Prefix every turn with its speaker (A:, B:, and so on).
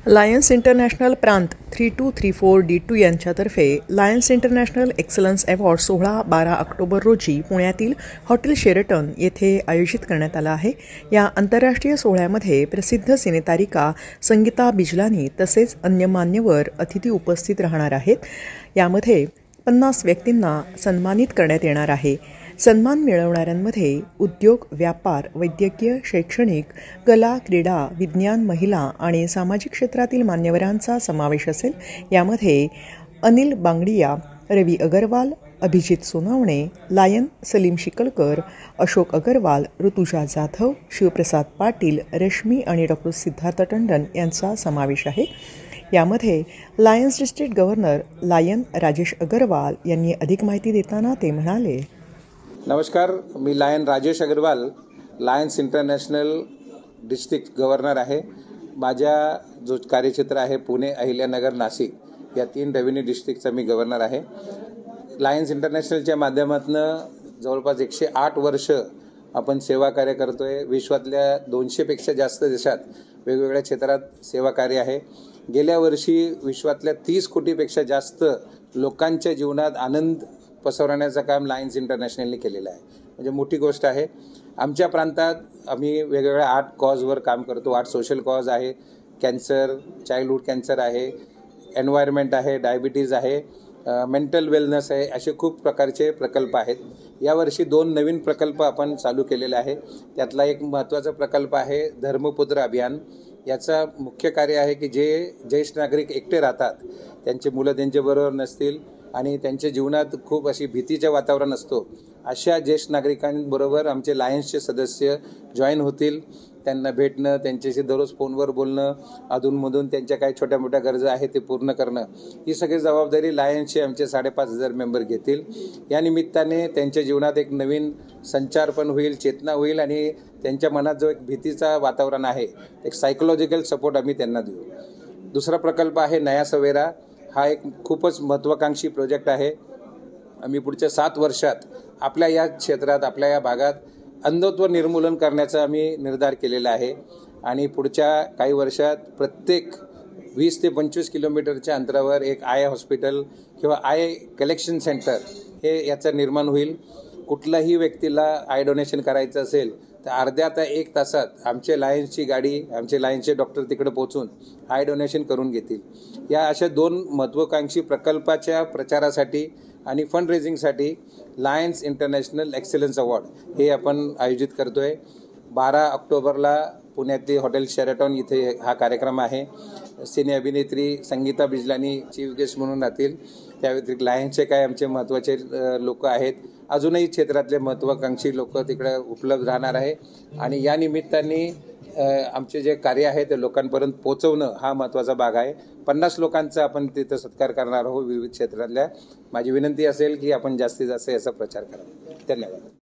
A: Lions international प्रांत 3234D2 यांच्यातर्फे Lions International excellence award सोहळा 12 ऑक्टोबर रोजी पुण्यातील हॉटेल शेरटन येथे आयोजित करण्यात आला आहे। या आंतरराष्ट्रीय सोहळ्यामध्ये प्रसिद्ध सिनेतारिका संगीता बिजलानी तसेच अन्य मान्यवर अतिथी उपस्थित राहणार आहेत। यामध्ये 50 व्यक्तींना सन्मानित करण्यात येणार आहे। सन्मान मिळवणाऱ्यांमध्ये उद्योग, व्यापार, वैद्यकीय, शैक्षणिक, कला, क्रीडा, विज्ञान, महिला आणि सामाजिक क्षेत्रातील मान्यवरांचा समावेश असेल। यामध्ये अनिल बांगडिया, रवी अगरवाल, अभिजित सोनावणे, लायन सलीम शिकलकर, अशोक अगरवाल, ऋतुजा जाधव, शिवप्रसाद पाटील, रश्मी आणि डॉ. सिद्धार्थ टंडन यांचा समावेश आहे। यामध्ये Lions district governor lion Rajesh Agarwal यांनी अधिक माहिती देताना ते म्हणाले,
B: नमस्कार, मी lion Rajesh Agarwal, Lions International district governor आहे। माझ्या जो कार्यक्षेत्र आहे पुणे, अहिल्यानगर, नाशिक या 3 रेव्हेन्यू डिस्ट्रिक्टचा मी गव्हर्नर आहे। लायन्स इंटरनॅशनलच्या माध्यमातून जवळपास 108 वर्ष आपण सेवा कार्य करतोय। विश्वातल्या 200 पेक्षा जास्त देशात वेगवेगळ्या क्षेत्रात सेवा कार्य आहे। गेल्या वर्षी विश्वातल्या 30 कोटीपेक्षा जास्त लोकांच्या जीवनात आनंद पसरवण्याचं काम लायन्स इंटरनॅशनलने केलेलं आहे। म्हणजे मोठी गोष्ट आहे। आमच्या प्रांतात आम्ही वेगवेगळ्या 8 कॉजवर काम करतो। 8 सोशल कॉज आहे, कॅन्सर, चाइल्डहुड कॅन्सर आहे, एन्व्हायरमेंट आहे, डायबिटीज आहे, मेंटल वेलनेस आहे, असे खूप प्रकारचे प्रकल्प आहेत। यावर्षी 2 नवीन प्रकल्प आपण चालू केलेले आहे। त्यातला एक महत्त्वाचा प्रकल्प आहे धर्मपुत्र अभियान। याचा मुख्य कार्य आहे की जे ज्येष्ठ नागरिक एकटे राहतात, त्यांचे मुलं त्यांच्याबरोबर नसतील आणि त्यांच्या जीवनात खूप अशी भीतीचं वातावरण असतो, अशा ज्येष्ठ नागरिकांबरोबर आमचे लायन्सचे सदस्य जॉईन होतील। त्यांना भेटणं, त्यांच्याशी दररोज फोनवर बोलणं, अधूनमधून त्यांच्या काही छोट्या मोठ्या गरजा आहेत ते पूर्ण करणं, ही सगळी जबाबदारी लायन्सचे आमचे 5,500 मेंबर घेतील। या निमित्ताने त्यांच्या जीवनात एक नवीन संचार पण होईल, चेतना होईल आणि त्यांच्या मनात जो एक भीतीचा वातावरण आहे, एक सायकोलॉजिकल सपोर्ट आम्ही त्यांना देऊ। दुसरा प्रकल्प आहे नया सवेरा। हा एक खूपच महत्त्वाकांक्षी प्रोजेक्ट आहे। आम्ही पुढच्या 7 वर्षात आपल्या या क्षेत्रात, आपल्या या भागात अंधत्व निर्मूलन करण्याचा आम्ही निर्धार केलेला आहे आणि पुढच्या काही वर्षात प्रत्येक 20 ते 25 किलोमीटरच्या अंतरावर एक आय हॉस्पिटल किंवा आय कलेक्शन सेंटर हे याचं निर्माण होईल। कुठल्याही व्यक्तीला आय डोनेशन करायचं असेल तर अर्ध्या ते 1 तासात आमचे लायन्सची गाडी, आमचे लायन्सचे डॉक्टर तिकडे पोहोचून आय डोनेशन करून घेतील। या अशा 2 महत्त्वाकांक्षी प्रकल्पाच्या प्रचारासाठी आणि फंड रेझिंगसाठी लायन्स इंटरनॅशनल एक्सलन्स अवॉर्ड हे आपण आयोजित करतोय। 12 ऑक्टोबरला पुण्यातील हॉटेल शेरटन इथे हा कार्यक्रम आहे। सिने अभिनेत्री संगीता बिजलानी चीफ गेस्ट म्हणून राहतील। त्या व्यतिरिक्त लायन्सचे काय आमचे महत्त्वाचे लोक आहेत, अजूनही क्षेत्रातले महत्त्वाकांक्षी लोक तिकडे उपलब्ध राहणार आहे आणि या निमित्ताने आमचे जे कार्य आहे ते लोकांपर्यंत पोहोचवणं हा महत्त्वाचा भाग आहे। 50 लोकांचा आपण तिथं सत्कार करणार आहोत विविध क्षेत्रातल्या। माझी विनंती असेल की आपण जास्तीत जास्त याचा प्रचार करा। धन्यवाद।